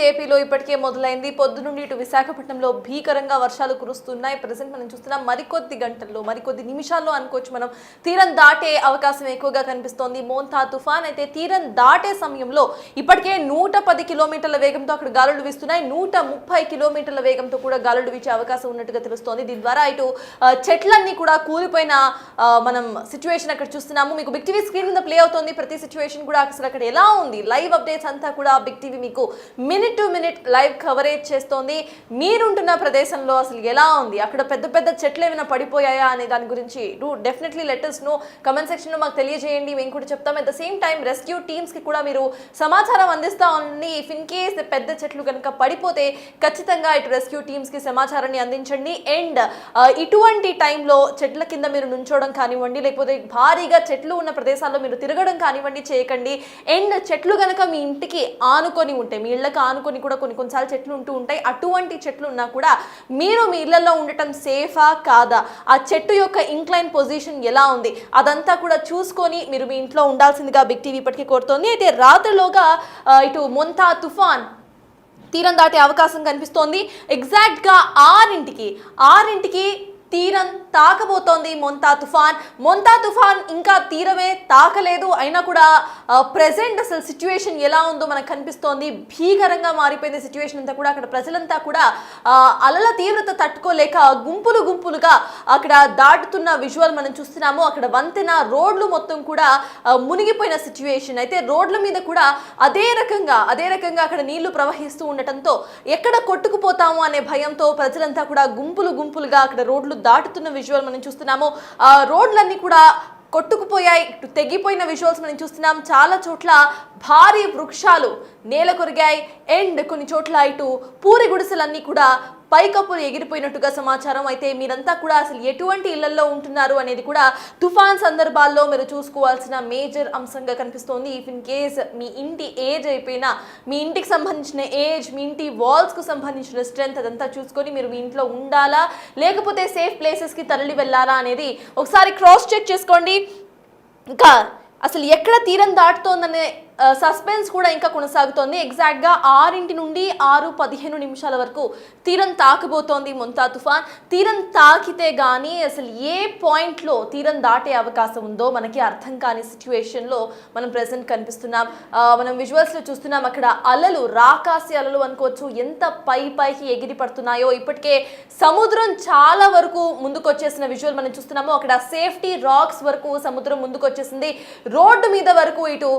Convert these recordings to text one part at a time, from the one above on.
ఏపీలో ఇప్పటికే మొదలైంది. పొద్దు నుండి ఇటు విశాఖపట్నంలో భీకరంగా వర్షాలు కురుస్తున్నాయి. ప్రెసెంట్ మనం చూస్తున్నాం మరికొద్ది గంటల్లో మరికొద్ది నిమిషాల్లో అనుకోవచ్చు మనం తీరం దాటే అవకాశం ఎక్కువగా కనిపిస్తోంది. మోంతా తుఫాన్ అయితే తీరం దాటే సమయంలో ఇప్పటికే 110 కిలోమీటర్ల వేగంతో అక్కడ గాలులు వీస్తున్నాయి. 130 కిలోమీటర్ల వేగంతో కూడా గాలులు వీచే అవకాశం ఉన్నట్టుగా తెలుస్తోంది. దీని ద్వారా ఇటు చెట్లన్నీ కూడా కూలిపోయిన మనం సిచ్యువేషన్ అక్కడ చూస్తున్నాము. మీకు బిగ్ టీవీ స్క్రీన్ మీద ప్లే అవుతోంది ప్రతి సిచ్యువేషన్ కూడా. అసలు అక్కడ ఎలా ఉంది లైవ్ అప్డేట్స్ అంతా కూడా బిగ్ టీవీ మీకు minute to minute live coverage చేస్తోంది. మీరుంటున్న ప్రదేశంలో అసలు ఎలా ఉంది, అక్కడ పెద్ద పెద్ద చెట్లు ఏమైనా పడిపోయాయా అనే దాని గురించి definitely let us know comment section లో మాకు తెలియజేయండి. మేము కూడా చెప్తాం. At the same time rescue teams కి కూడా మీరు సమాచారం అందిస్తా ఉండండి. ఇఫ్ ఇన్ కేస్ పెద్ద చెట్లు కనుక పడిపోతే ఖచ్చితంగా ఇటు రెస్క్యూ టీమ్స్ కి సమాచారాన్ని అందించండి. అండ్ ఇటువంటి టైంలో చెట్ల కింద మీరు నుంచోవడం కానివ్వండి, లేకపోతే భారీగా చెట్లు ఉన్న ప్రదేశాల్లో మీరు తిరగడం కానివ్వండి చేయకండి. అండ్ చెట్లు కనుక మీ ఇంటికి ఆనుకొని ఉంటాయి, మీ ఇళ్ళకి ఆనుకొని కూడా కొన్నిసార్లు చెట్లు ఉంటూ ఉంటాయి. అటువంటి చెట్లు ఉన్నా కూడా మీరు మీ ఇళ్లలో ఉండటం సేఫా కాదా, ఆ చెట్టు యొక్క ఇంక్లైన్ పొజిషన్ ఎలా ఉంది, అదంతా కూడా చూసుకొని మీరు మీ ఇంట్లో ఉండాల్సిందిగా బిగ్ టీవీ ఇప్పటికీ కోరుతోంది. అయితే రాత్రిలోగా ఇటు మొంతా తుఫాన్ తీరం దాటే అవకాశం కనిపిస్తోంది. ఎగ్జాక్ట్గా 6ంటికి తీరం తాకబోతోంది మొంతా తుఫాన్. మొంతా తుఫాన్ ఇంకా తీరమే తాకలేదు, అయినా కూడా ప్రెసెంట్ అసలు సిచ్యువేషన్ ఎలా ఉందో మనకు కనిపిస్తోంది. భీకరంగా మారిపోయింది సిచ్యువేషన్ అంతా కూడా. అక్కడ ప్రజలంతా కూడా అలల తీవ్రత తట్టుకోలేక గుంపులుగా అక్కడ దాటుతున్న విజువల్ మనం చూస్తున్నాము. అక్కడ వంతెన రోడ్లు మొత్తం కూడా మునిగిపోయిన సిచ్యువేషన్. అయితే రోడ్ల మీద కూడా అదే రకంగా అక్కడ నీళ్లు ప్రవహిస్తూ ఉండటంతో ఎక్కడ కొట్టుకుపోతాము అనే భయంతో ప్రజలంతా కూడా గుంపులుగా అక్కడ రోడ్లు దాటుతున్న విజువల్ మనం చూస్తున్నాము. రోడ్లన్నీ కూడా కొట్టుకుపోయాయి, తెగిపోయిన విజువల్స్ మనం చూస్తున్నాం. చాలా చోట్ల భారీ వృక్షాలు నేల కొరిగాయి. అండ్ కొన్ని చోట్ల ఇటు పూరి గుడిసెలన్నీ కూడా పైకప్పులు ఎగిరిపోయినట్టుగా సమాచారం. అయితే మీరంతా కూడా అసలు ఎటువంటి ఇళ్లలో ఉంటున్నారు అనేది కూడా తుఫాన్ సందర్భాల్లో మీరు చూసుకోవాల్సిన మేజర్ అంశంగా కనిపిస్తోంది. ఇఫ్ ఇన్ కేస్ మీ ఇంటి ఏజ్ అయిపోయినా, మీ ఇంటికి సంబంధించిన ఏజ్, మీ ఇంటి వాల్స్కు సంబంధించిన స్ట్రెంత్ అదంతా చూసుకొని మీరు మీ ఇంట్లో ఉండాలా లేకపోతే సేఫ్ ప్లేసెస్కి తరలి వెళ్ళాలా అనేది ఒకసారి క్రాస్ చెక్ చేసుకోండి. ఇంకా అసలు ఎక్కడ తీరం దాటుతోందనే సస్పెన్స్ కూడా ఇంకా కొనసాగుతోంది. ఎగ్జాక్ట్గా 6 నుండి 6:15 వరకు తీరం తాకబోతోంది మొంతా తుఫాన్. తీరం తాకితే కానీ అసలు ఏ పాయింట్లో తీరం దాటే అవకాశం ఉందో మనకి అర్థం కాని సిచ్యువేషన్లో మనం ప్రెసెంట్ కనిపిస్తున్నాం. మనం విజువల్స్లో చూస్తున్నాం. అక్కడ అలలు, రాకాసి అలలు అనుకోవచ్చు, ఎంత పైకి ఎగిరి పడుతున్నాయో. ఇప్పటికే సముద్రం చాలా వరకు ముందుకు వచ్చేసిన విజువల్ మనం చూస్తున్నాము. అక్కడ సేఫ్టీ రాక్స్ వరకు సముద్రం ముందుకు వచ్చేసింది. రోడ్డు మీద వరకు ఇటు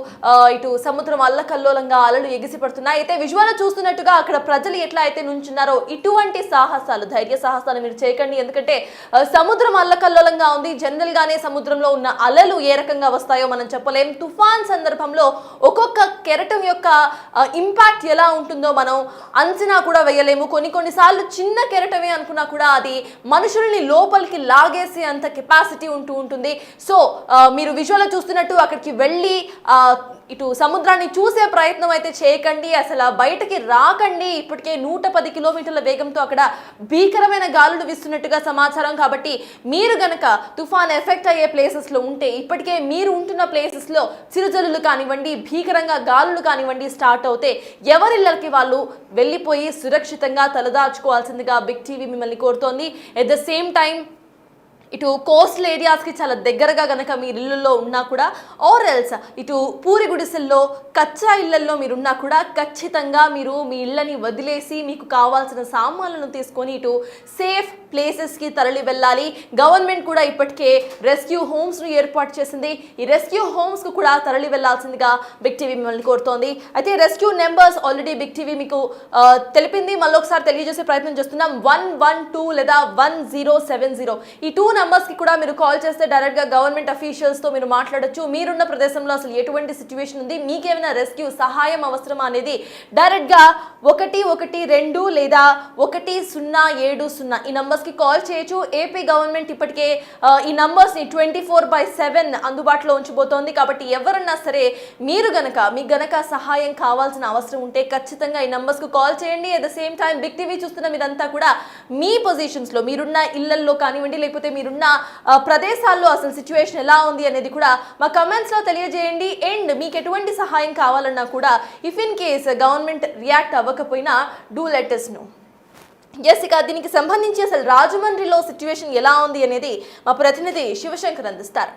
సముద్రం అల్లకల్లోలంగా అలలు ఎగిసి పడుతున్నాయి. అయితే విజువల్ చూస్తున్నట్టుగా అక్కడ ప్రజలు ఎట్లా అయితే నుంచున్నారో ఇటువంటి ధైర్య సాహసాలు మీరు చేయకండి. ఎందుకంటే సముద్రం అల్లకల్లోలంగా ఉంది. జనరల్ గానే సముద్రంలో ఉన్న అలలు ఏ రకంగా వస్తాయో మనం చెప్పలేం. తుఫాన్ సందర్భంలో ఒక్కొక్క కెరటం యొక్క ఇంపాక్ట్ ఎలా ఉంటుందో మనం అంచనా కూడా వేయలేము. కొన్నిసార్లు చిన్న కెరటమే అనుకున్నా కూడా అది మనుషుల్ని లోపలికి లాగేసే అంత కెపాసిటీ ఉంటుంది. సో మీరు విజువల్ చూస్తున్నట్టు అక్కడికి వెళ్ళి ఇటు సముద్రాన్ని చూసే ప్రయత్నం అయితే చేయకండి, అసలు బయటకి రాకండి. ఇప్పటికే 110 కిలోమీటర్ల వేగంతో అక్కడ భీకరమైన గాలులు వీస్తున్నట్టుగా సమాచారం. కాబట్టి మీరు గనక తుఫాన్ ఎఫెక్ట్ అయ్యే ప్లేసెస్లో ఉంటే, ఇప్పటికే మీరు ఉంటున్న ప్లేసెస్లో చిరుజల్లులు కానివ్వండి, భీకరంగా గాలులు కానివ్వండి స్టార్ట్ అవుతే ఎవరిళ్ళకి వాళ్ళు వెళ్ళిపోయి సురక్షితంగా తలదాచుకోవాల్సిందిగా బిగ్ టీవీ మిమ్మల్ని కోరుతోంది. ఎట్ ద సేమ్ టైం ఇటు కోస్టల్ ఏరియాస్కి చాలా దగ్గరగా కనుక మీరు ఇళ్ళల్లో ఉన్నా కూడా, ఆర్ ఎల్స్ ఇటు పూరి గుడిసెల్లో కచ్చా ఇళ్లల్లో మీరున్నా కూడా ఖచ్చితంగా మీరు మీ ఇళ్ళని వదిలేసి మీకు కావాల్సిన సామాన్లను తీసుకొని ఇటు సేఫ్ ప్లేసెస్కి తరలి వెళ్ళాలి. గవర్నమెంట్ కూడా ఇప్పటికే రెస్క్యూ హోమ్స్ను ఏర్పాటు చేసింది. ఈ రెస్క్యూ హోమ్స్కు కూడా తరలి వెళ్లాల్సిందిగా బిగ్ టీవీ మిమ్మల్ని కోరుతోంది. అయితే rescue numbers already big TV మీకు తెలిపింది. మళ్ళీ ఒకసారి తెలియజేసే ప్రయత్నం చేస్తున్నాం. 112 లేదా 1070 ఈ 2 నంబర్స్కి కూడా మీరు కాల్ చేస్తే డైరెక్ట్గా గవర్నమెంట్ అఫీషియల్స్తో మీరు మాట్లాడొచ్చు. మీరున్న ప్రదేశంలో అసలు ఎటువంటి సిచ్యువేషన్ ఉంది, మీకేమైనా రెస్క్యూ సహాయం అవసరమా అనేది డైరెక్ట్గా 112 లేదా 1070 ఈ నంబర్స్కి కాల్ చేయొచ్చు. ఏపీ గవర్నమెంట్ ఇప్పటికే ఈ నంబర్స్ని 24/7 అందుబాటులో ఉంచబోతోంది. కాబట్టి ఎవరన్నా సరే మీకు గనక సహాయం కావాల్సిన అవసరం ఉంటే ఖచ్చితంగా ఈ నంబర్స్కు కాల్ చేయండి. At the same time big TV చూస్తున్న మీరంతా కూడా మీ పొజిషన్స్లో, మీరున్న ఇళ్లల్లో కానివ్వండి, లేకపోతే మీరు మీరున్న ప్రదేశాల్లో అసలు సిచ్యువేషన్ ఎలా ఉంది అనేది కూడా మా కమెంట్స్లో తెలియజేయండి. అండ్ మీకు ఎటువంటి సహాయం కావాలన్నా కూడా if in case government react అవ్వకపోయినా డూ లెట్ us know. ఇక దీనికి సంబంధించి అసలు రాజమండ్రిలో సిచ్యువేషన్ ఎలా ఉంది అనేది మా ప్రతినిధి శివశంకర్ అందిస్తారు.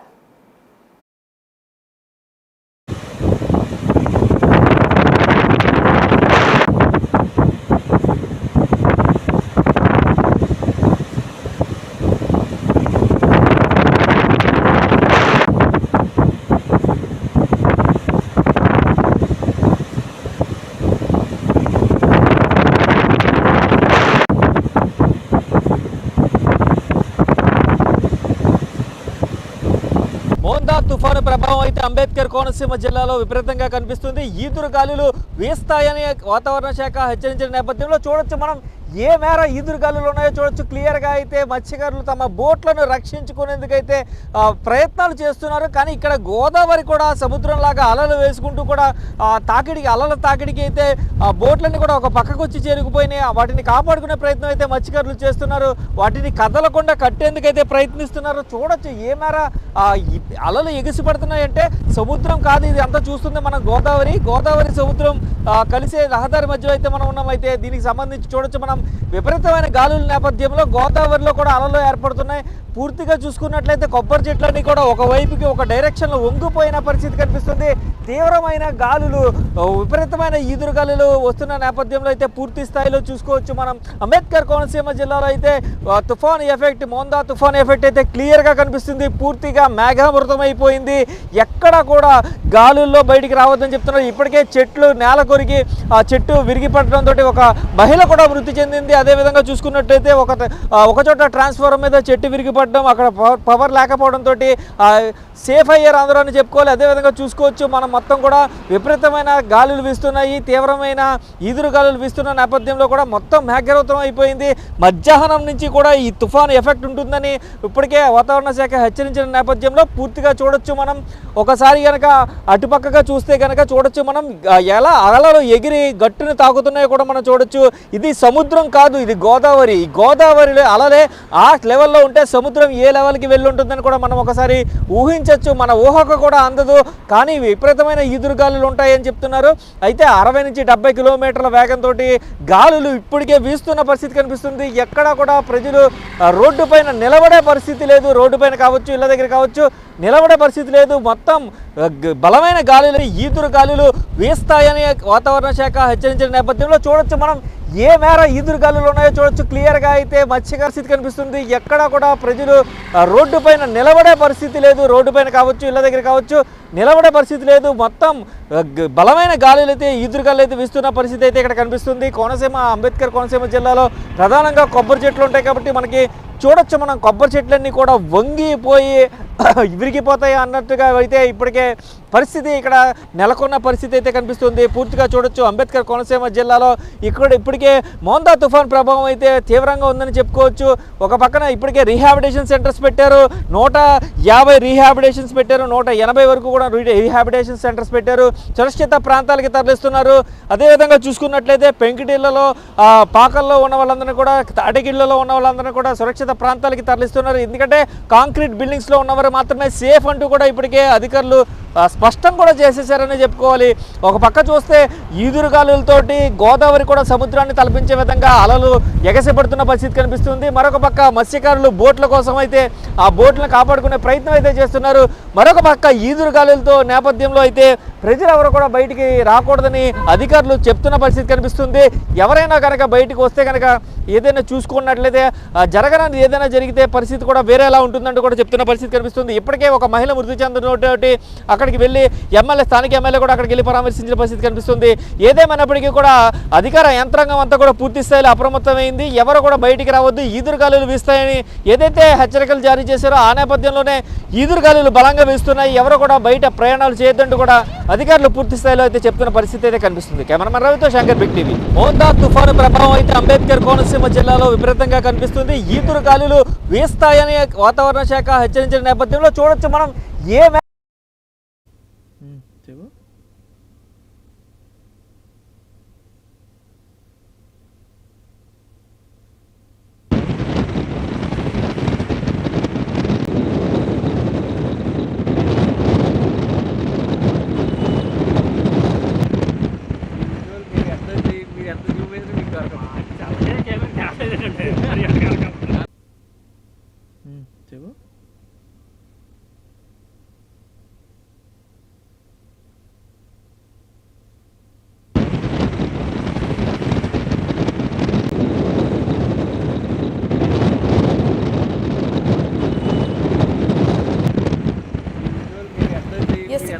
మోందా తుఫాను ప్రభావం అయితే అంబేద్కర్ కోనసీమ జిల్లాలో విపరీతంగా కనిపిస్తుంది. ఈదురు గాలులు వీస్తాయని వాతావరణ శాఖ హెచ్చరించిన నేపథ్యంలో చూడొచ్చు మనం ఏ మేర ఈదురుగాలులు ఉన్నాయో చూడొచ్చు. క్లియర్గా అయితే మత్స్యకారులు తమ బోట్లను రక్షించుకునేందుకైతే ప్రయత్నాలు చేస్తున్నారు. కానీ ఇక్కడ గోదావరి కూడా సముద్రంలాగా అలలు వేసుకుంటూ కూడా అలల తాకిడికి అయితే బోట్లన్నీ కూడా ఒక పక్కకు వచ్చి చేరుకుపోయినాయి. వాటిని కాపాడుకునే ప్రయత్నం అయితే మత్స్యకారులు చేస్తున్నారు. వాటిని కదలకుండా కట్టేందుకైతే ప్రయత్నిస్తున్నారు. చూడొచ్చు ఏ మేర అలలు ఎగిసిపడుతున్నాయంటే సముద్రం కాదు ఇది అంతా చూస్తుంది మనం గోదావరి సముద్రం కలిసే రహదారి మధ్యలో అయితే మనం ఉన్నామైతే దీనికి సంబంధించి చూడొచ్చు మనం విపరీతమైన గాలుల నేపథ్యంలో గోదావరిలో కూడా అలలు ఏర్పడుతున్నాయి. పూర్తిగా చూసుకున్నట్లయితే కొబ్బరి చెట్లన్నీ కూడా ఒకవైపుకి ఒక డైరెక్షన్లో వంగిపోయిన పరిస్థితి కనిపిస్తుంది. తీవ్రమైన గాలులు విపరీతమైన ఈదురుగాలులు వస్తున్న నేపథ్యంలో అయితే పూర్తి స్థాయిలో చూసుకోవచ్చు మనం. అంబేద్కర్ కోనసీమ జిల్లాలో అయితే తుఫాన్ ఎఫెక్ట్ మోందా తుఫాన్ ఎఫెక్ట్ అయితే క్లియర్గా కనిపిస్తుంది. పూర్తిగా మేఘావృతం అయిపోయింది. ఎక్కడ కూడా గాలుల్లో బయటికి రావద్దని చెప్తున్నారు. ఇప్పటికే చెట్లు నేల కొరికి ఆ చెట్టు విరిగిపడడంతో ఒక మహిళ కూడా మృతి చెందింది. అదేవిధంగా చూసుకున్నట్లయితే ఒక చోట ట్రాన్స్ఫార్మర్ మీద చెట్టు విరిగిపడడం, అక్కడ పవర్ లేకపోవడంతో సేఫ్ అయ్యారు అందరూ అని చెప్పుకోవాలి. అదేవిధంగా చూసుకోవచ్చు మనం మొత్తం కూడా విపరీతమైన గాలులు వీస్తున్నాయి. తీవ్రమైన ఈదురు గాలులు వీస్తున్న నేపథ్యంలో కూడా మొత్తం మేఘావృతం అయిపోయింది. మధ్యాహ్నం నుంచి కూడా ఈ తుఫాను ఎఫెక్ట్ ఉంటుందని ఇప్పటికే వాతావరణ శాఖ హెచ్చరించిన నేపథ్యంలో పూర్తిగా చూడొచ్చు మనం. ఒకసారి కనుక అటుపక్కగా చూస్తే కనుక చూడొచ్చు మనం ఎలా అలలు ఎగిరి గట్టును తాకుతున్నాయో కూడా మనం చూడొచ్చు. ఇది సముద్రం కాదు, ఇది గోదావరిలో అలలే ఆ లెవెల్లో ఉంటే సముద్రం ఏ లెవెల్కి వెళ్ళి ఉంటుందని కూడా మనం ఒకసారి ఊహించవచ్చు. మన ఊహకు కూడా అందదు. కానీ విపరీతమైన ఈదురుగాలులు ఉంటాయని చెప్తున్నారు. అయితే 60 నుంచి 70 కిలోమీటర్ల వేగంతో గాలులు ఇప్పటికే వీస్తున్న పరిస్థితి కనిపిస్తుంది. ఎక్కడా కూడా ప్రజలు రోడ్డు పైన నిలబడే పరిస్థితి లేదు. రోడ్డు పైన కావచ్చు, ఇళ్ళ దగ్గర కావచ్చు, నిలబడే పరిస్థితి లేదు. మొత్తం బలమైన గాలులు ఈదురు గాలులు వీస్తాయని వాతావరణ శాఖ హెచ్చరించిన నేపథ్యంలో చూడొచ్చు మనం ఏ మేర ఈదురుగాలులు ఉన్నాయో చూడొచ్చు. క్లియర్గా అయితే మత్స్యకార స్థితి కనిపిస్తుంది. ఎక్కడా కూడా ప్రజలు రోడ్డు పైన నిలబడే పరిస్థితి లేదు. రోడ్డు పైన కావచ్చు, ఇళ్ళ దగ్గర కావచ్చు, నిలబడే పరిస్థితి లేదు. మొత్తం బలమైన గాలులు అయితే ఈదురుగాలు అయితే వీస్తున్న పరిస్థితి అయితే ఇక్కడ కనిపిస్తుంది. అంబేద్కర్ కోనసీమ జిల్లాలో ప్రధానంగా కొబ్బరి చెట్లు ఉంటాయి కాబట్టి మనకి చూడొచ్చు మనం కొబ్బరి చెట్లన్నీ కూడా వంగిపోయి విరిగిపోతాయి అన్నట్టుగా అయితే ఇప్పటికే పరిస్థితి ఇక్కడ నెలకొన్న పరిస్థితి అయితే కనిపిస్తుంది. పూర్తిగా చూడొచ్చు అంబేద్కర్ కోనసీమ జిల్లాలో ఇప్పటికే మోందా తుఫాన్ ప్రభావం అయితే తీవ్రంగా ఉందని చెప్పుకోవచ్చు. ఒక పక్కన ఇప్పటికే రీహాబిటేషన్ సెంటర్స్ పెట్టారు. 150 రీహాబిటేషన్స్ పెట్టారు. 180 వరకు కూడా రీహాబిటేషన్ సెంటర్స్ పెట్టారు. సురక్షిత ప్రాంతాలకి తరలిస్తున్నారు. అదేవిధంగా చూసుకున్నట్లయితే పెంకిటిళ్లలో పాకల్లో ఉన్న వాళ్ళందరినీ కూడా, తాటిగిళ్లలో ఉన్న వాళ్ళందరినీ కూడా సురక్షిత ప్రాంతాలకి తరలిస్తున్నారు. ఎందుకంటే కాంక్రీట్ బిల్డింగ్స్లో ఉన్నవారు మాత్రమే సేఫ్ అంటూ కూడా ఇప్పటికే అధికారులు స్పష్టం కూడా చేసేసారని చెప్పుకోవాలి. ఒక పక్క చూస్తే ఈదురుగాలులతోటి గోదావరి కూడా సముద్రాన్ని తలపించే విధంగా అలలు ఎగసిపడుతున్న పరిస్థితి కనిపిస్తుంది. మరొక పక్క మత్స్యకారులు బోట్ల కోసం అయితే ఆ బోట్లను కాపాడుకునే ప్రయత్నం అయితే చేస్తున్నారు. మరొక పక్క ఈదురుగాలులతో నేపథ్యంలో అయితే ప్రజలు ఎవరు కూడా బయటికి రాకూడదని అధికారులు చెప్తున్న పరిస్థితి కనిపిస్తుంది. ఎవరైనా కనుక బయటికి వస్తే కనుక ఏదైనా చూసుకున్నట్లయితే జరగరాని ఏదైనా జరిగితే పరిస్థితి కూడా వేరేలా ఉంటుందంటూ కూడా చెప్తున్న పరిస్థితి కనిపిస్తుంది. ఇప్పటికే ఒక మహిళ మృతి చెందినటువంటి అక్కడికి వెళ్ళి స్థానిక ఎమ్మెల్యే కూడా అక్కడికి వెళ్ళి పరామర్శించిన పరిస్థితి కనిపిస్తుంది. ఏదేమైనప్పటికీ కూడా అధికార యంత్రాంగం అంతా కూడా పూర్తి స్థాయిలో అప్రమత్తమైంది. ఎవరు కూడా బయటికి రావద్దు, ఈదురుగాలులు వీస్తాయని ఏదైతే హెచ్చరికలు జారీ చేశారో ఆ నేపథ్యంలోనే ఈదురుగాలులు బలంగా వీస్తున్నాయి. ఎవరు కూడా బయట ప్రయాణాలు చేయొద్దంటూ కూడా అధికారులు పూర్తి స్థాయిలో అయితే చెప్తున్న పరిస్థితి అయితే కనిపిస్తుంది. కెమెరామెన్ రవితో శంకర్, బిగ్ టీవీ. మోందా తుఫాను ప్రభావం అయితే అంబేద్కర్ కోనసీమ జిల్లాలో విపరీతంగా కనిపిస్తుంది. ఈదురుగాలులు వీస్తాయని వాతావరణ శాఖ హెచ్చరించిన నేపథ్యంలో చూడొచ్చు మనం ఏ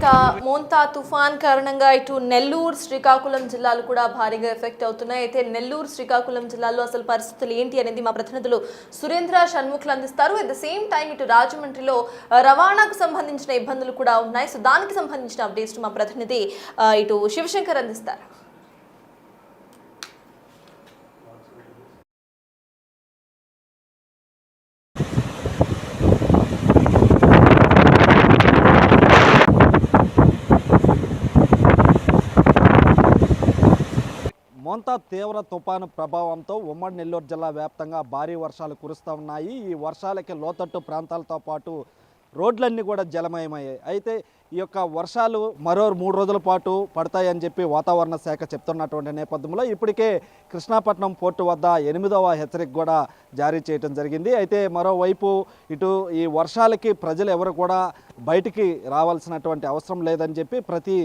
ఇక మోంతా తుఫాన్ కారణంగా ఇటు నెల్లూరు శ్రీకాకుళం జిల్లాలు కూడా భారీగా ఎఫెక్ట్ అవుతున్నాయి. అయితే నెల్లూరు శ్రీకాకుళం జిల్లాలో అసలు పరిస్థితులు ఏంటి అనేది మా ప్రతినిధులు సురేంద్ర షణ్ముఖులు అందిస్తారు. అట్ ద సేమ్ టైం ఇటు రాజమండ్రిలో రవాణాకు సంబంధించిన ఇబ్బందులు కూడా ఉన్నాయి. సో దానికి సంబంధించిన అప్డేట్స్ మా ప్రతినిధి ఇటు శివశంకర్ అందిస్తారు. మోంతా తీవ్ర తుపాను ప్రభావంతో ఉమ్మడి నెల్లూరు జిల్లా వ్యాప్తంగా భారీ వర్షాలు కురుస్తూ ఉన్నాయి. ఈ వర్షాలకి లోతట్టు ప్రాంతాలతో పాటు రోడ్లన్నీ కూడా జలమయమయ్యాయి. అయితే ఈ యొక్క వర్షాలు మరో 3 రోజుల పాటు పడతాయని చెప్పి వాతావరణ శాఖ చెప్తున్నటువంటి నేపథ్యంలో ఇప్పటికే కృష్ణాపట్నం పోర్టు వద్ద 8వ హెచ్చరిక కూడా జారీ చేయడం జరిగింది. అయితే మరోవైపు ఇటు ఈ వర్షాలకి ప్రజలు ఎవరు కూడా బయటికి రావాల్సినటువంటి అవసరం లేదని చెప్పి ప్రతి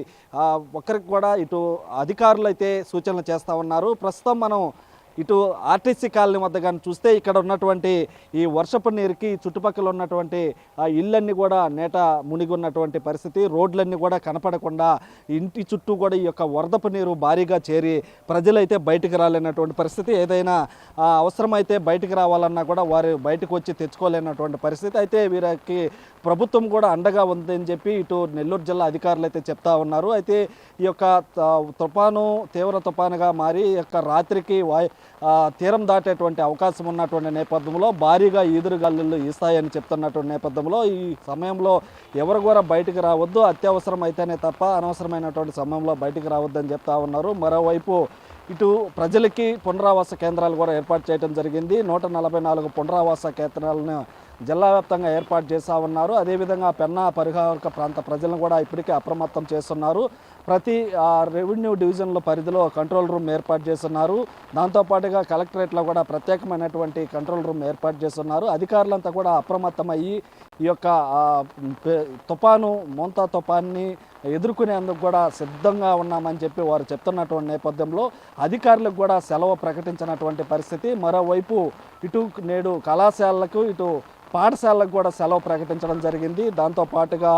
ఒక్కరికి కూడా ఇటు అధికారులు అయితే సూచనలు చేస్తూ ఉన్నారు. ప్రస్తుతం మనం ఇటు ఆర్టీసీ కాలనీ వద్ద కానీ చూస్తే ఇక్కడ ఉన్నటువంటి ఈ వర్షపు నీరుకి చుట్టుపక్కల ఉన్నటువంటి ఇళ్ళన్నీ కూడా నేట మునిగి ఉన్నటువంటి పరిస్థితి. రోడ్లన్నీ కూడా కనపడకుండా ఇంటి చుట్టూ కూడా ఈ యొక్క వరదపు నీరు భారీగా చేరి ప్రజలైతే బయటికి రాలేనటువంటి పరిస్థితి. ఏదైనా అవసరమైతే బయటికి రావాలన్నా కూడా వారు బయటకు వచ్చి తెచ్చుకోలేనటువంటి పరిస్థితి. అయితే వీరికి ప్రభుత్వం కూడా అండగా ఉందని చెప్పి ఇటు నెల్లూరు జిల్లా అధికారులు అయితే చెప్తా ఉన్నారు. అయితే ఈ యొక్క తుఫాను తీవ్ర తుఫానుగా మారి ఈ యొక్క రాత్రికి తీరం దాటేటువంటి అవకాశం ఉన్నటువంటి నేపథ్యంలో భారీగా ఈదురుగాలులు ఈస్తాయని చెప్తున్నటువంటి నేపథ్యంలో ఈ సమయంలో ఎవరు కూడా బయటికి రావద్దు, అత్యవసరం అయితేనే తప్ప అనవసరమైనటువంటి సమయంలో బయటికి రావద్దని చెప్తా ఉన్నారు. మరోవైపు ఇటు ప్రజలకి పునరావాస కేంద్రాలు కూడా ఏర్పాటు చేయడం జరిగింది. 144 పునరావాస కేంద్రాలను జిల్లా వ్యాప్తంగా ఏర్పాటు చేస్తూ ఉన్నారు. అదేవిధంగా పెన్నా పరిహారక ప్రాంత ప్రజలను కూడా ఇప్పటికే అప్రమత్తం చేస్తున్నారు. ప్రతి రెవెన్యూ డివిజన్ల పరిధిలో కంట్రోల్ రూమ్ ఏర్పాటు చేస్తున్నారు. దాంతోపాటుగా కలెక్టరేట్లో కూడా ప్రత్యేకమైనటువంటి కంట్రోల్ రూమ్ ఏర్పాటు చేస్తున్నారు. అధికారులంతా కూడా అప్రమత్తమయ్యి ఈ యొక్క తుఫాను మోంతా తుఫాన్ని ఎదుర్కొనేందుకు కూడా సిద్ధంగా ఉన్నామని చెప్పి వారు చెప్తున్నటువంటి నేపథ్యంలో అధికారులకు కూడా సెలవు ప్రకటించినటువంటి పరిస్థితి. మరోవైపు ఇటు నేడు కళాశాలలకు ఇటు పాఠశాలకు కూడా సెలవు ప్రకటించడం జరిగింది. దాంతోపాటుగా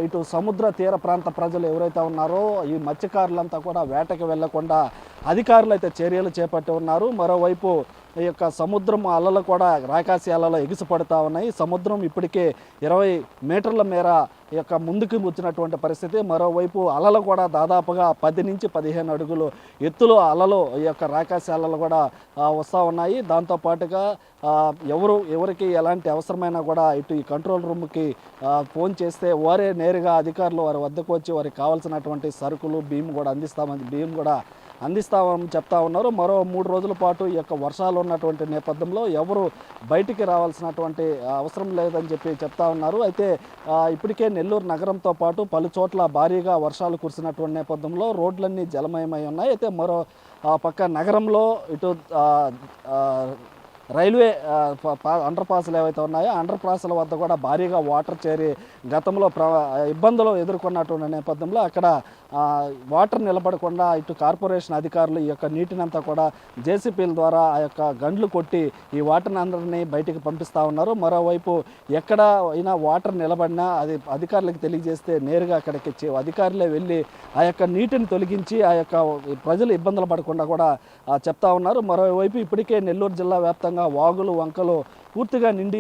ఇటు సముద్ర తీర ప్రాంత ప్రజలు ఎవరైతే ఉన్నారో ఈ మత్స్యకారులంతా కూడా వేటకి వెళ్లకుండా అధికారులు అయితే చర్యలు చేపట్టి ఉన్నారు. మరోవైపు ఈ యొక్క సముద్రం అలలు కూడా రాకాసి అలలో ఎగిసిపడుతూ ఉన్నాయి. సముద్రం ఇప్పటికే 20 మీటర్ల మేర ఈ యొక్క ముందుకు వచ్చినటువంటి పరిస్థితి. మరోవైపు అలలు కూడా దాదాపుగా 10 నుంచి 15 అడుగులు ఎత్తులో అలలు ఈ యొక్క రాకాసి అలలు కూడా వస్తూ ఉన్నాయి. దాంతోపాటుగా ఎవరికి ఎలాంటి అవసరమైనా కూడా ఇటు ఈ కంట్రోల్ రూమ్కి ఫోన్ చేస్తే వారే నేరుగా అధికారులు వారి వద్దకు వచ్చి వారికి కావాల్సినటువంటి సరుకులు బియ్యం కూడా అందిస్తామని చెప్తా ఉన్నారు. మరో 3 రోజుల పాటు ఈ యొక్క వర్షాలు ఉన్నటువంటి నేపథ్యంలో ఎవరు బయటికి రావాల్సినటువంటి అవసరం లేదని చెప్పి చెప్తా ఉన్నారు. అయితే ఇప్పటికే నెల్లూరు నగరంతో పాటు పలు చోట్ల భారీగా వర్షాలు కురిసినటువంటి నేపథ్యంలో రోడ్లన్నీ జలమయమై ఉన్నాయి. అయితే మరో పక్క నగరంలో ఇటు రైల్వే అండర్ పాస్లు ఏవైతే ఉన్నాయో అండర్ పాస్ల వద్ద కూడా భారీగా వాటర్ చేరి గతంలో ఇబ్బందులు ఎదుర్కొన్నటువంటి నేపథ్యంలో అక్కడ వాటర్ నిలబడకుండా ఇటు కార్పొరేషన్ అధికారులు ఈ యొక్క నీటినంతా కూడా జేసీపీల ద్వారా ఆ యొక్క గండ్లు కొట్టి ఈ వాటర్ని అందరినీ బయటికి పంపిస్తూ ఉన్నారు. మరోవైపు ఎక్కడ అయినా వాటర్ నిలబడినా అది అధికారులకు తెలియజేస్తే నేరుగా అక్కడికి అధికారులే వెళ్ళి ఆ యొక్క నీటిని తొలగించి ఆ యొక్క ప్రజలు ఇబ్బందులు పడకుండా కూడా చెప్తా ఉన్నారు. మరోవైపు ఇప్పటికే నెల్లూరు జిల్లా వ్యాప్తంగా వాగులు వంకలు పూర్తిగా నిండి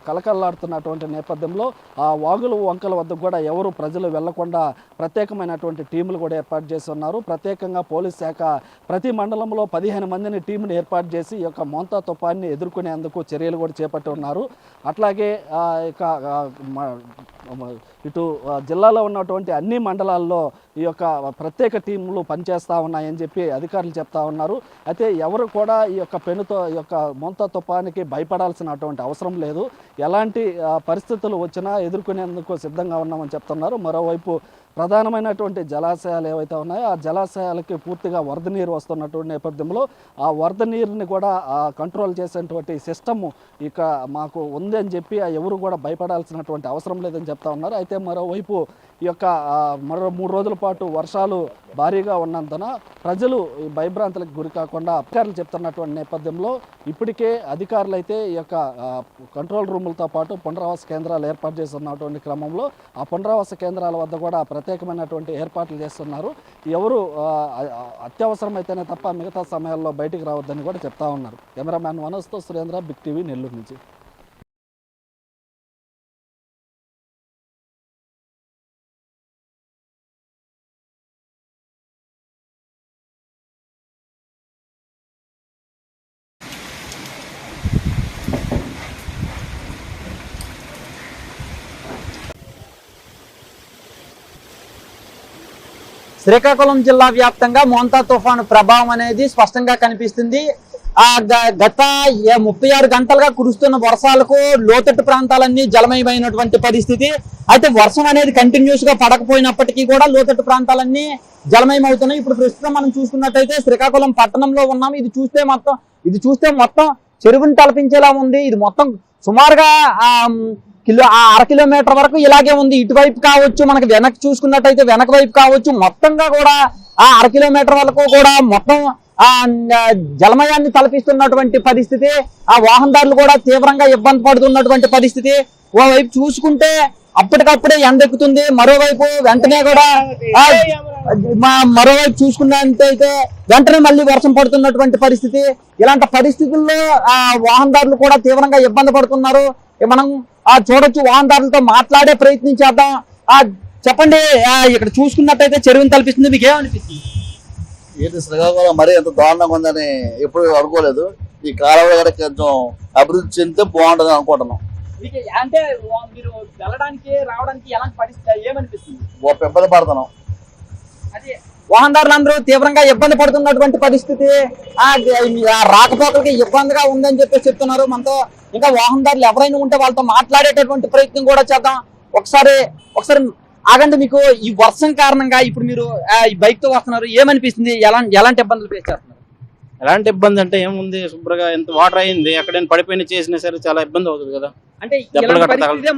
కలకల్లాడుతున్నటువంటి నేపథ్యంలో ఆ వాగులు వంకల వద్ద కూడా ఎవరు ప్రజలు వెళ్లకుండా ప్రత్యేకమైనటువంటి టీములు కూడా ఏర్పాటు చేసి ఉన్నారు. ప్రత్యేకంగా పోలీస్ శాఖ ప్రతి మండలంలో 15 మందిని టీముని ఏర్పాటు చేసి ఈ యొక్క మోంతా తుఫాన్ని ఎదుర్కొనేందుకు చర్యలు కూడా చేపట్టి ఉన్నారు. అట్లాగే ఇటు జిల్లాలో ఉన్నటువంటి అన్ని మండలాల్లో ఈ యొక్క ప్రత్యేక టీములు పనిచేస్తూ ఉన్నాయని చెప్పి అధికారులు చెప్తా ఉన్నారు. అయితే ఎవరు కూడా ఈ యొక్క ఈ యొక్క మోంతా తుఫానికి భయపడాల్సినటువంటి అవసరం లేదు. ఎలాంటి పరిస్థితులు వచ్చినా ఎదుర్కొనేందుకు సిద్ధంగా ఉన్నామని చెప్తున్నారు. మరోవైపు ప్రధానమైనటువంటి జలాశయాలు ఏవైతే ఉన్నాయో ఆ జలాశయాలకి పూర్తిగా వరద నీరు వస్తున్నటువంటి నేపథ్యంలో ఆ వరద నీరుని కూడా కంట్రోల్ చేసేటువంటి సిస్టమ్ ఇక మాకు ఉంది అని చెప్పి ఎవరు కూడా భయపడాల్సినటువంటి అవసరం లేదని చెప్తా ఉన్నారు. అయితే మరోవైపు ఈ యొక్క మరో 3 రోజుల పాటు వర్షాలు భారీగా ఉన్నందున ప్రజలు ఈ భయభ్రాంతులకు గురి కాకుండా అధికారులు చెప్తున్నటువంటి నేపథ్యంలో ఇప్పటికే అధికారులు అయితే ఈ యొక్క కంట్రోల్ రూములతో పాటు పునరావాస కేంద్రాలు ఏర్పాటు చేస్తున్నటువంటి క్రమంలో ఆ పునరావాస కేంద్రాల వద్ద కూడా ప్రత్యేకమైనటువంటి ఏర్పాట్లు చేస్తున్నారు. ఎవరు అత్యవసరమైతేనే తప్ప మిగతా సమయాల్లో బయటికి రావద్దని కూడా చెప్తా ఉన్నారు. కెమెరామ్యాన్ మనోజ్తో సురేంద్ర, బిగ్ టీవీ, నెల్లూరు నుంచి. శ్రీకాకుళం జిల్లా వ్యాప్తంగా మోంతా తుఫాను ప్రభావం అనేది స్పష్టంగా కనిపిస్తుంది. గత 36 గంటలుగా కురుస్తున్న వర్షాలకు లోతట్టు ప్రాంతాలన్నీ జలమయమైనటువంటి పరిస్థితి. అయితే వర్షం అనేది కంటిన్యూస్ గా పడకపోయినప్పటికీ కూడా లోతట్టు ప్రాంతాలన్నీ జలమయమవుతున్నాయి. ఇప్పుడు ప్రస్తుతం మనం చూసుకున్నట్టయితే శ్రీకాకుళం పట్టణంలో ఉన్నాం. ఇది చూస్తే మొత్తం చెరువుని తలపించేలా ఉంది. ఇది మొత్తం సుమారుగా 1 కిలోమీటర్ వరకు ఇలాగే ఉంది. ఇటువైపు కావచ్చు, మనకి వెనక్కి చూసుకున్నట్టయితే వెనక వైపు కావచ్చు, మొత్తంగా కూడా 1 కిలోమీటర్ వరకు కూడా మొత్తం జలమయాన్ని తలపిస్తున్నటువంటి పరిస్థితి. వాహనదారులు కూడా తీవ్రంగా ఇబ్బంది పడుతున్నటువంటి పరిస్థితి. ఓవైపు చూసుకుంటే అప్పటికప్పుడే ఎండెక్కుతుంది, మరోవైపు వెంటనే కూడా మరోవైపు చూసుకున్నట్టయితే వెంటనే మళ్ళీ వర్షం పడుతున్నటువంటి పరిస్థితి. ఇలాంటి పరిస్థితుల్లో వాహనదారులు కూడా తీవ్రంగా ఇబ్బంది పడుతున్నారు. మనం చూడొచ్చు, వాహనదారులతో మాట్లాడే ప్రయత్నం చేద్దాం. చెప్పండి, ఇక్కడ చూసుకున్నట్టయితే చెరువుని తలపిస్తుంది, మీకు ఏమనిపిస్తుంది? ఏంటి శ్రీకాకుళం మరీ ఎంత దారుణంగా ఉందని ఎప్పుడు అనుకోలేదు. ఈ కాలువ కూడా కొంచెం అభివృద్ధి చెందితే బాగుంటుంది అనుకుంటున్నాం. అంటే మీరు వెళ్ళడానికి రావడానికి ఎలాంటి పరిస్థితి ఏమనిపిస్తుంది? ఇబ్బంది పడుతున్నాం. అదే వాహనదారులందరూ తీవ్రంగా ఇబ్బంది పడుతున్నటువంటి పరిస్థితి. రాకపోకలకి ఇబ్బందిగా ఉందని చెప్పేసి చెప్తున్నారు. మనతో ఇంకా వాహనదారులు ఎవరైనా ఉంటే వాళ్ళతో మాట్లాడేటటువంటి ప్రయత్నం కూడా చేద్దాం. ఒకసారి ఆగండి. మీకు ఈ వర్షం కారణంగా ఇప్పుడు మీరు ఈ బైక్ తో వస్తున్నారు, ఏమనిపిస్తుంది? ఎలాంటి ఇబ్బందులు ఫేస్ చేస్తున్నారు? ఎలాంటి ఇబ్బంది అంటే ఏముంది, శుభ్రంగా ఎంత వాటర్ అయింది, ఎక్కడైనా పడిపోయిన చేసినా సరే చాలా ఇబ్బంది అవుతుంది కదా. అంటే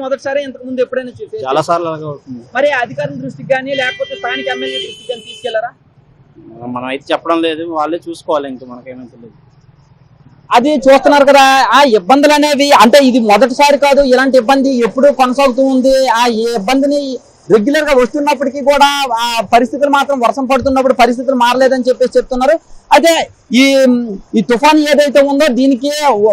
మొదటిసారి ఇంతకు ముందు ఎప్పుడైనా చాలా సార్లు అలాగే అవుతుంది. మరి అధికారుల దృష్టికి కానీ లేకపోతే స్థానిక ఎమ్మెల్యే దృష్టికి కానీ తీసుకెళ్లారా? మనం అయితే చెప్పడం లేదు, వాళ్ళే చూసుకోవాలి. ఇంకా మనకేమీ తెలియదు. అది చూస్తున్నారు కదా, ఆ ఇబ్బందులు అనేవి అంటే ఇది మొదటిసారి కాదు, ఇలాంటి ఇబ్బంది ఎప్పుడు కొనసాగుతూ ఉంది. ఈ ఇబ్బందిని రెగ్యులర్ గా వస్తున్నప్పటికీ కూడా ఆ పరిస్థితులు మాత్రం వర్షం పడుతున్నప్పుడు పరిస్థితులు మారలేదని చెప్పేసి చెప్తున్నారు. అయితే ఈ తుఫాన్ ఏదైతే ఉందో దీనికి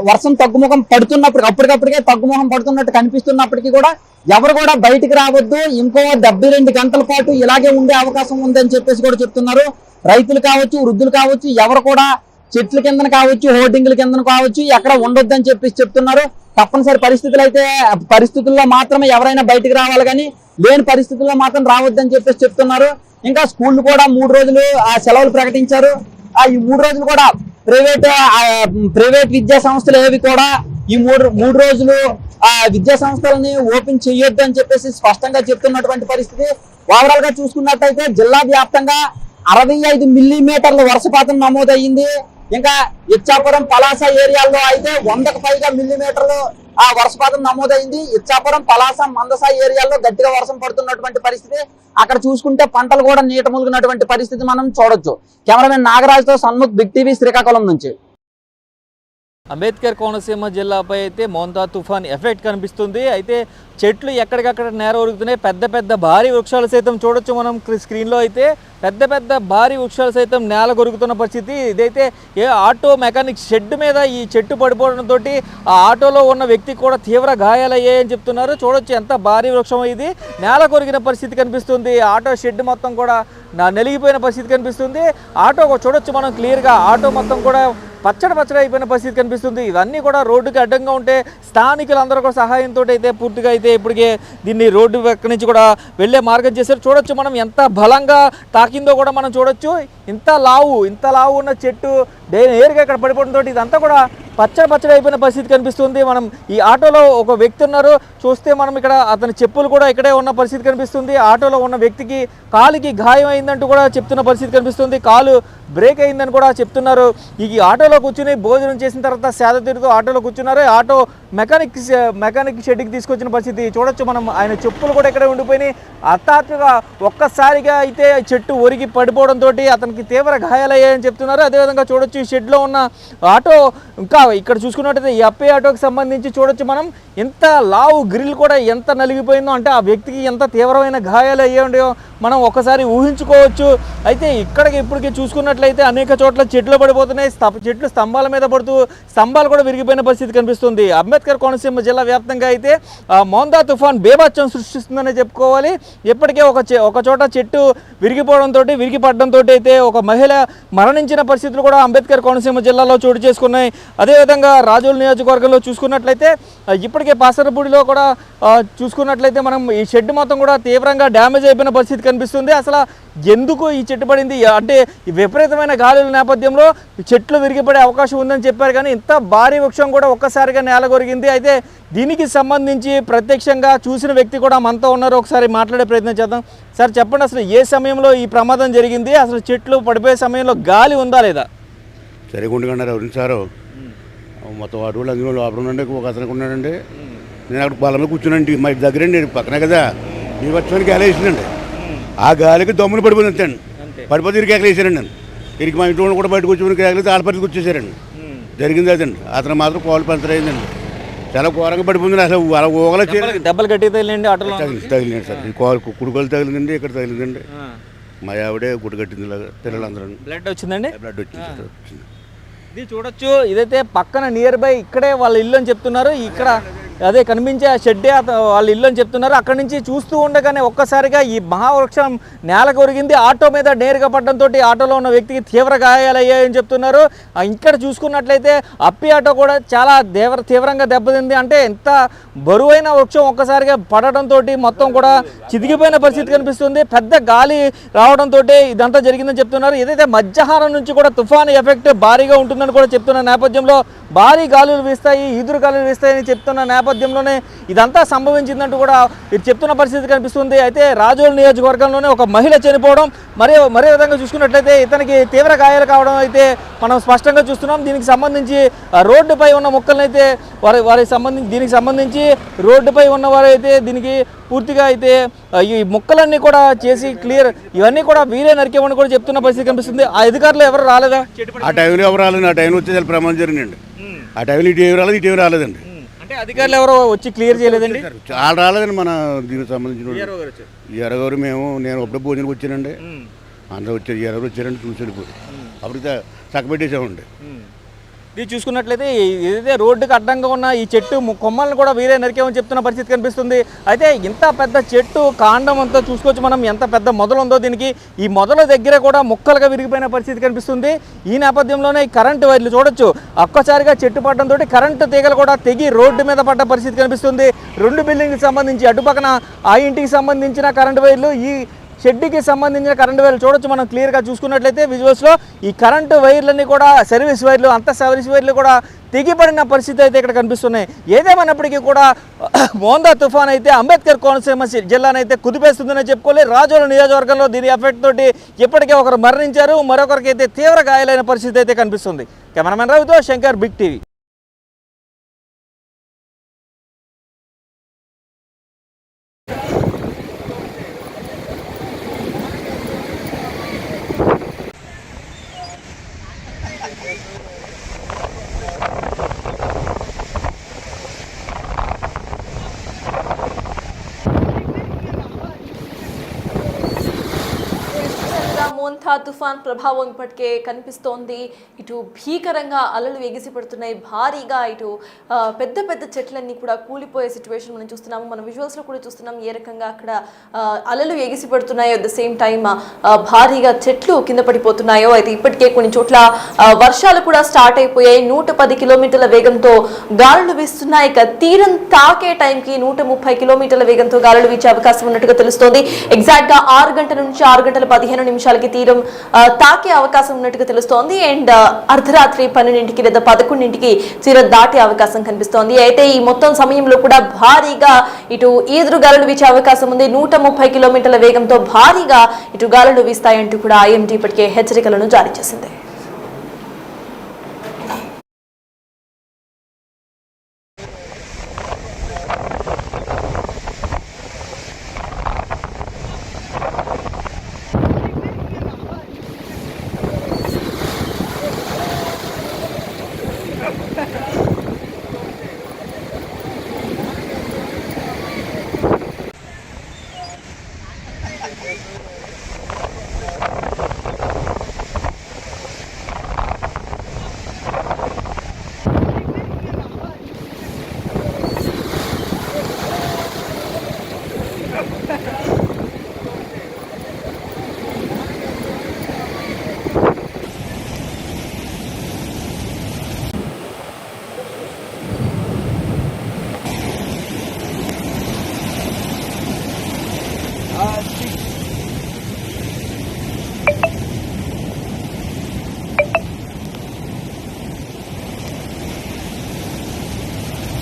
వర్షం తగ్గుముఖం పడుతున్నప్పుడు అప్పటికప్పటికే తగ్గుముఖం పడుతున్నట్టు కనిపిస్తున్నప్పటికీ కూడా ఎవరు కూడా బయటికి రావద్దు, ఇంకో 72 గంటల పాటు ఇలాగే ఉండే అవకాశం ఉందని చెప్పేసి కూడా చెప్తున్నారు. రైతులు కావచ్చు, వృద్ధులు కావచ్చు, ఎవరు కూడా చెట్ల కిందన కావచ్చు, హోర్డింగ్ల కిందన కావచ్చు ఎక్కడ ఉండొద్దని చెప్పేసి చెప్తున్నారు. తప్పనిసరి పరిస్థితుల్లో మాత్రమే ఎవరైనా బయటికి రావాలి, కానీ లేని పరిస్థితుల్లో మాత్రం రావద్దని చెప్పేసి చెప్తున్నారు. ఇంకా స్కూళ్ళు కూడా 3 రోజులు సెలవులు ప్రకటించారు. ఈ 3 రోజులు కూడా ప్రైవేట్ విద్యా సంస్థలు ఏవి కూడా ఈ మూడు రోజులు విద్యా సంస్థలని ఓపెన్ చేయొద్దు అని చెప్పేసి స్పష్టంగా చెప్తున్నటువంటి పరిస్థితి. ఓవరాల్ గా చూసుకున్నట్టయితే జిల్లా వ్యాప్తంగా 65 మిల్లీమీటర్ల వర్షపాతం నమోదయ్యింది. ఇంకా ఇచ్చాపురం, పలాస ఏరియాల్లో అయితే 100కు పైగా మిల్లీమీటర్లు వర్షపాతం నమోదైంది. ఇచ్చాపురం, పలాస, మందస ఏరియాల్లో గట్టిగా వర్షం పడుతున్నటువంటి పరిస్థితి. అక్కడ చూసుకుంటే పంటలు కూడా నీట ములిగినటువంటి పరిస్థితి మనం చూడొచ్చు. కెమెరామెన్ నాగరాజుతో సన్ముఖ్, బిగ్ టీవీ, శ్రీకాకుళం నుంచి. అంబేద్కర్ కోనసీమ జిల్లాపై అయితే మోంతా తుఫాన్ ఎఫెక్ట్ కనిపిస్తుంది. అయితే చెట్లు ఎక్కడికక్కడ నేర ఒరుగుతున్నాయి. పెద్ద భారీ వృక్షాలు సైతం చూడొచ్చు మనం స్క్రీన్లో. అయితే పెద్ద భారీ వృక్షాలు సైతం నేల కొరుకుతున్న పరిస్థితి. ఇదైతే ఆటో మెకానిక్ షెడ్ మీద ఈ చెట్టు పడిపోవడంతో ఆ ఆటోలో ఉన్న వ్యక్తికి కూడా తీవ్ర గాయాలయ్యాయని చెప్తున్నారు. చూడొచ్చు ఎంత భారీ వృక్షం ఇది నేల కొరిగిన పరిస్థితి కనిపిస్తుంది. ఆటో షెడ్ మొత్తం కూడా నలిగిపోయిన పరిస్థితి కనిపిస్తుంది. ఆటో చూడొచ్చు మనం క్లియర్గా, ఆటో మొత్తం కూడా పచ్చడి అయిపోయిన పరిస్థితి కనిపిస్తుంది. ఇవన్నీ కూడా రోడ్డుకి అడ్డంగా ఉంటే స్థానికులందరూ కూడా సహాయంతో అయితే పూర్తిగా అయితే ఇప్పటికే దీన్ని రోడ్డు పక్క నుంచి కూడా వెళ్ళే మార్గం చేశారు. చూడొచ్చు మనం ఎంత బలంగా తాకిందో కూడా మనం చూడొచ్చు. ఇంత లావు ఉన్న చెట్టు నేరుగా ఇక్కడ పడిపోవడంతో ఇదంతా కూడా పచ్చడి అయిపోయిన పరిస్థితి కనిపిస్తుంది. మనం ఈ ఆటోలో ఒక వ్యక్తి ఉన్నారు, చూస్తే మనం ఇక్కడ అతని చెప్పులు కూడా ఇక్కడే ఉన్న పరిస్థితి కనిపిస్తుంది. ఆటోలో ఉన్న వ్యక్తికి కాలుకి గాయం అయిందంటూ కూడా చెప్తున్న పరిస్థితి కనిపిస్తుంది. కాలు బ్రేక్ అయిందని కూడా చెప్తున్నారు. ఈ ఆటోలో కూర్చుని భోజనం చేసిన తర్వాత సేద తీరుతూ ఆటోలో కూర్చున్నారు. ఆటో మెకానిక్ షెడ్కి తీసుకొచ్చిన పరిస్థితి చూడొచ్చు మనం. ఆయన చెప్పులు కూడా ఇక్కడే ఉండిపోయినాయి. హఠాత్తుగా ఒక్కసారిగా అయితే చెట్టు ఒరిగి పడిపోవడంతో అతనికి తీవ్ర గాయాలయ్యాయని చెప్తున్నారు. అదేవిధంగా చూడొచ్చు ఈ షెడ్లో ఉన్న ఆటో, ఇంకా ఇక్కడ చూసుకున్నట్టయితే ఈ అప్పే ఆటోకి సంబంధించి చూడొచ్చు మనం ఎంత లావు గ్రిల్ కూడా ఎంత నలిగిపోయిందో, అంటే ఆ వ్యక్తికి ఎంత తీవ్రమైన గాయాలు అయ్యాయో మనం ఒకసారి ఊహించుకోవచ్చు. అయితే ఇక్కడికి ఇప్పటికీ చూసుకున్నట్లయితే అనేక చోట్ల చెట్లు పడిపోతున్నాయి. చెట్లు స్తంభాల మీద పడుతూ స్తంభాలు కూడా విరిగిపోయిన పరిస్థితి కనిపిస్తుంది. అంబేద్కర్ కోనసీమ జిల్లా వ్యాప్తంగా అయితే మోందా తుఫాన్ బేభత్సం సృష్టిస్తుందనే చెప్పుకోవాలి. ఇప్పటికే ఒక చోట చెట్టు విరిగిపడడంతో అయితే ఒక మహిళ మరణించిన పరిస్థితులు కూడా అంబేద్కర్ కోనసీమ జిల్లాలో చోటు చేసుకున్నాయి. అదేవిధంగా రాజోలు నియోజకవర్గంలో చూసుకున్నట్లయితే ఇప్పటికే పాసరపూడిలో కూడా చూసుకున్నట్లయితే మనం ఈ షెడ్ మొత్తం కూడా తీవ్రంగా డ్యామేజ్ అయిపోయిన పరిస్థితి కనిపిస్తుంది. అసలు ఎందుకు ఈ చెట్టు పడింది అంటే విపరీతమైన గాలుల నేపథ్యంలో చెట్లు విరిగిపడే అవకాశం ఉందని చెప్పారు, కానీ ఇంత భారీ వృక్షం కూడా ఒక్కసారిగా నేల కొరిగింది. అయితే దీనికి సంబంధించి ప్రత్యక్షంగా చూసిన వ్యక్తి కూడా మనతో ఉన్నారు. ఒకసారి మాట్లాడే ప్రయత్నం చేద్దాం. సార్ చెప్పండి, అసలు ఏ సమయంలో ఈ ప్రమాదం జరిగింది? అసలు చెట్లు పడిపోయే సమయంలో గాలి ఉందా లేదా? సరిగుండగన్నారు ఎవరిని సారు మొత్తం అడవులు అందులో లోపల ఉండండి. ఒక అతనికి ఉన్నాడండి. నేను అక్కడ పొలం మీద కూర్చున్నాండి. మా ఇంటి దగ్గరండి పక్కనే కదా. ఈ వచ్చానికి గాలి వేసిందండి. ఆ గాలికి దమ్మును పడిపోయింది అంతేండి. పడిపోతే ఇరికి ఎక్కలు వేసారండి. నేను ఇరికి మా ఇంట్లో కూడా బయటకు వచ్చి ఎక్కలేదు ఆడపడికి వచ్చేసారండి. జరిగింది అదండి. అతను మాత్రం కాలు పంచర్ అయిందండి. చాలా ఘోరంగా పడిపోయింది. అసలు అలా ఊగలో దెబ్బలు గట్టి తగిలిండి ఆటోలో తగిలిందండి సార్. ఈ కాలు కుడుకోలు తగిలిందండి, ఇక్కడ తగిలిందండి. మా ఆవిడే గుడి కట్టింది పిల్లలందరూ. బ్లడ్ వచ్చిందండి. బ్లడ్ వచ్చింది సార్. ఇది చూడొచ్చు, ఇదైతే పక్కన నియర్ బై ఇక్కడే వాళ్ళ ఇల్లు అని చెప్తున్నారు. ఇక్కడ అదే కనిపించే ఆ షెడ్డే వాళ్ళ ఇల్లు అని చెప్తున్నారు. అక్కడి నుంచి చూస్తూ ఉండగానే ఒక్కసారిగా ఈ మహావృక్షం నేల కొరిగింది. ఆటో మీద నేరుగా పడడంతో ఆటోలో ఉన్న వ్యక్తికి తీవ్ర గాయాలు అయ్యాయని చెప్తున్నారు. ఇక్కడ చూసుకున్నట్లయితే అప్పి ఆటో కూడా చాలా తీవ్రంగా దెబ్బతింది. అంటే ఎంత బరువైన వృక్షం ఒక్కసారిగా పడడంతో మొత్తం కూడా చిదిగిపోయిన పరిస్థితి కనిపిస్తుంది. పెద్ద గాలి రావడంతో ఇదంతా జరిగిందని చెప్తున్నారు. ఏదైతే మధ్యాహ్నం నుంచి కూడా తుఫాను ఎఫెక్ట్ భారీగా ఉంటుందని కూడా చెప్తున్న నేపథ్యంలో భారీ గాలులు వీస్తాయి, ఈదురు గాలులు వీస్తాయని చెప్తున్న నేపథ్యంలోనే ఇదంతా సంభవించిందంటూ కూడా ఇది చెప్తున్న పరిస్థితి కనిపిస్తుంది. అయితే రాజోలు నియోజకవర్గంలోనే ఒక మహిళ చనిపోవడం, మరో విధంగా చూసుకున్నట్లయితే ఇతనికి తీవ్ర గాయాలు కావడం అయితే మనం స్పష్టంగా చూస్తున్నాం. దీనికి సంబంధించి రోడ్డుపై ఉన్న మొక్కలనైతే దీనికి సంబంధించి రోడ్డుపై ఉన్నవారైతే దీనికి పూర్తిగా అయితే ఈ మొక్కలన్నీ కూడా చేసి క్లియర్ ఇవన్నీ కూడా వీరే నరికేమని కూడా చెప్తున్న పరిస్థితి కనిపిస్తుంది. ఆ అధికారులు ఎవరు రాలేదా? ఆ టైంలో ఎవరు రాలేదు. ఆ టైంలో వచ్చేసరికి ప్రమాదం జరిగిందండి. ఆ టైంలో ఇటు ఏమి రాలేదు, ఇటు ఏమి రాలేదండి. అంటే అధికారులు ఎవరో వచ్చి క్లియర్ చేయలేదండి. చాలా రాలేదండి. మన దీనికి సంబంధించిన ఎరగరు నేను అప్పుడే భోజనం వచ్చానండి. అందరూ వచ్చారు, ఎరగరు వచ్చారండి, చూసి వెళ్ళిపోయి అప్పుడు చక్కబెట్టేసామండి. ఇది చూసుకున్నట్లయితే ఏదైతే రోడ్డుకి అడ్డంగా ఉన్న ఈ చెట్టు కొమ్మలను కూడా వీరే నరికేమని చెప్తున్న పరిస్థితి కనిపిస్తుంది. అయితే ఇంత పెద్ద చెట్టు కాండం అంతా చూసుకోవచ్చు మనం, ఎంత పెద్ద మొదలు ఉందో దీనికి. ఈ మొదల దగ్గర కూడా ముక్కలుగా విరిగిపోయిన పరిస్థితి కనిపిస్తుంది. ఈ నేపథ్యంలోనే ఈ కరెంటు వైర్లు చూడొచ్చు, ఒక్కసారిగా చెట్టు పడడంతో కరెంటు తీగలు కూడా తెగి రోడ్డు మీద పడ్డ పరిస్థితి కనిపిస్తుంది. 2 బిల్డింగ్కి సంబంధించి అటుపక్కన ఆ ఇంటికి సంబంధించిన కరెంటు వైర్లు, ఈ షెడ్కి సంబంధించిన కరెంటు వైర్లు చూడొచ్చు మనం క్లియర్గా చూసుకున్నట్లయితే విజువల్స్లో. ఈ కరెంటు వైర్లన్నీ కూడా సర్వీస్ వైర్లు కూడా తెగిపడిన పరిస్థితి అయితే ఇక్కడ కనిపిస్తున్నాయి. ఏదేమైనప్పటికీ కూడా మోందా తుఫాన్ అయితే అంబేద్కర్ కోనసీమ జిల్లానైతే కుదిపేస్తుందని చెప్పుకోవాలి. రాజోలు నియోజకవర్గంలో దీని ఎఫెక్ట్ తోటి ఇప్పటికే ఒకరు మరణించారు, మరొకరికి అయితే తీవ్ర గాయాలైన పరిస్థితి అయితే కనిపిస్తుంది. కెమెరామెన్ రవితో శంకర్, బిగ్ టీవీ. మోంతా తుఫాన్ ప్రభావం ఇప్పటికే కనిపిస్తోంది. ఇటు భీకరంగా అలలు ఎగిసిపడుతున్నాయి భారీగా. ఇటు పెద్ద పెద్ద చెట్లన్నీ కూడా కూలిపోయే సిచ్యువేషన్ మనం చూస్తున్నాము. మనం విజువల్స్లో కూడా చూస్తున్నాం ఏ రకంగా అక్కడ అలలు ఎగిసిపడుతున్నాయో, అట్ ద సేమ్ టైమ్ భారీగా చెట్లు కింద పడిపోతున్నాయో. అయితే ఇప్పటికే కొన్ని చోట్ల వర్షాలు కూడా స్టార్ట్ అయిపోయాయి. 110 కిలోమీటర్ల వేగంతో గాలులు వీస్తున్నాయి. ఇక తీరం తాకే టైంకి 130 కిలోమీటర్ల వేగంతో గాలులు వీచే అవకాశం ఉన్నట్టుగా తెలుస్తోంది. ఎగ్జాక్ట్ గా 6 గంటల నుంచి 6 గంటల 15 నిమిషాలకి తీరం తీరం తాకే అవకాశం ఉన్నట్టుగా తెలుస్తోంది. అండ్ అర్ధరాత్రి 12కి లేదా 11కి తీరం దాటే అవకాశం కనిపిస్తోంది. అయితే ఈ మొత్తం సమయంలో కూడా భారీగా ఇటు ఈదురు గాలులు వీచే అవకాశం ఉంది. 130 కిలోమీటర్ల వేగంతో భారీగా ఇటు గాలులు వీస్తాయంటూ కూడా IMD ఇప్పటికే హెచ్చరికలను జారీ చేసింది.